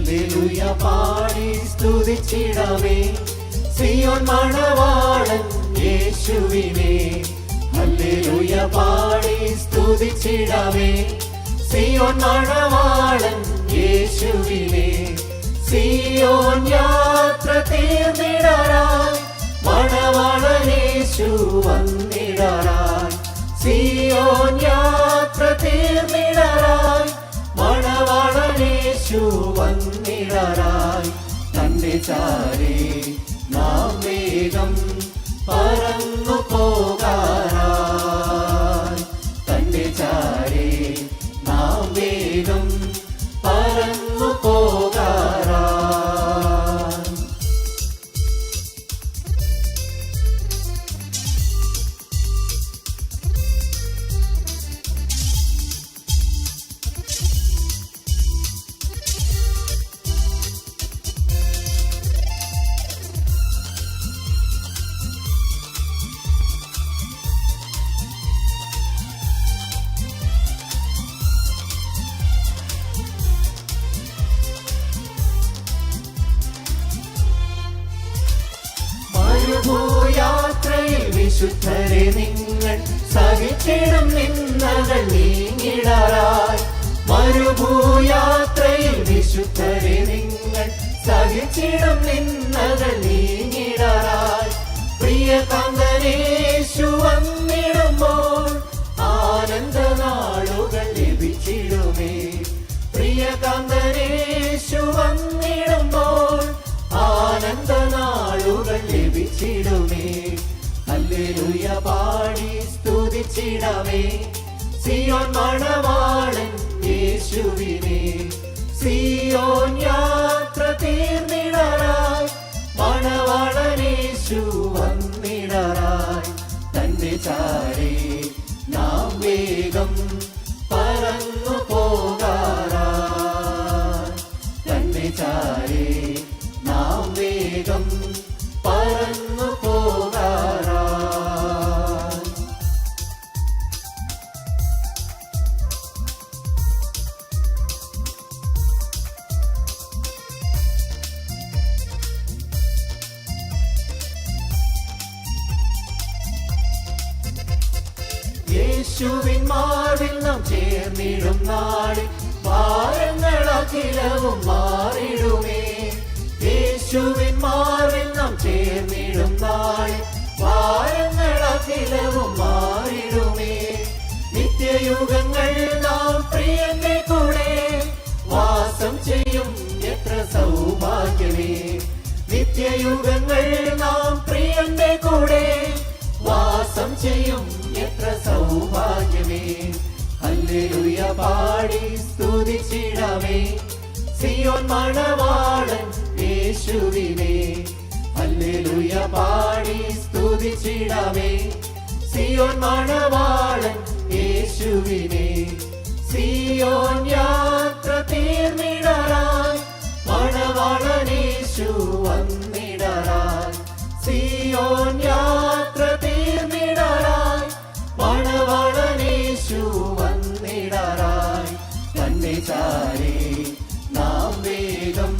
Hallelujah പാടി സ്തുതിച്ചിടാമേ സിയോൻ മണവാളൻ യേശുവിനെ. Hallelujah പാടി സ്തുതിച്ചിടാമേ സിയോൻ മണവാളൻ യേശുവിനെ. സിയോൻ യാത്ര തീർന്നിടാറായി മണവാളൻ യേശു വന്നിടാറായി. സിയോൻ യാത്ര തീർന്നിടാറായി മണവാളൻ യേശു വന്നിടാറായി. തന്റെ ചാരേ നാം വേഗം പറന്നു പോകാറായി. തന്റെ ചാരേ നാം വേഗം പറന്നു പോകാറായി. മരുഭൂയാത്രയിൽ വിശുദ്ധരെ നിങ്ങൾ സഹിച്ചിടും നിന്നകൾ നീങ്ങിടാറായി. മരുഭൂയാത്രയിൽ വിശുദ്ധരെ നിങ്ങൾ സഹിച്ചിടും നിന്നകൾ നീങ്ങിടാറായി. പ്രിയകാന്തനേശു വന്നിടുമ്പോൾ ആനന്ദനാളുകൾ ലഭിച്ചിടുമേ. പ്രിയകാന്തനേശു വന്നിടുമ്പോൾ ആനന്ദനാളുകൾ ലഭിച്ചിടുമേ. ഹല്ലേലൂയ പാടി സ്തുതിച്ചിടാമേ സിയോൻ മണവാളൻ യേശുവിനെ. സിയോൻ യാത്ര തീർന്നിടാറായി മണവാളൻ യേശു വന്നിടാറായി. തന്റെ ചാരേ നാം വേഗം പറന്നു പോകാറായി. തന്റെ ചാരേ നാം വേഗം പറന്നു പോകാറായി. യേശുവിൻ മാറിൽ നാം ചേർന്നിടും നാളിൽ ഭാരങ്ങളഖിലവും മാറിടുമേ. യേശുവിൻ മാറിൽ നാം ചേർന്നിടും നാളിൽ ഭാരങ്ങളഖിലവും മാറിടുമേ. നിത്യയുഗങ്ങൾ നാം പ്രിയന്റെ കൂടെ വാസം ചെയ്യും എത്ര സൗഭാഗ്യമേ. നിത്യയുഗങ്ങൾ നാം പ്രിയന്റെ കൂടെ വാസം ചെയ്യും എത്ര സൗഭാഗ്യമേ. ഹല്ലേലൂയ പാടി സ്തുതിച്ചിടാമേ സിയോൻ മണവാളൻ യേശുവിനെ. ഹല്ലേലൂയ പാടി സ്തുതിച്ചിടാമേ സിയോൻ മണവാളൻ യേശുവിനെ. സിയോൻ യാത്ര തീർന്നിടാറായി മണവാളൻ യേശു വന്നിടാറായി. സിയോൻ യാത്ര തീർന്നിടാറായി മണവാളൻ യേശു വന്നിടാറായി. തന്റെ ചാരേ നാം വേഗം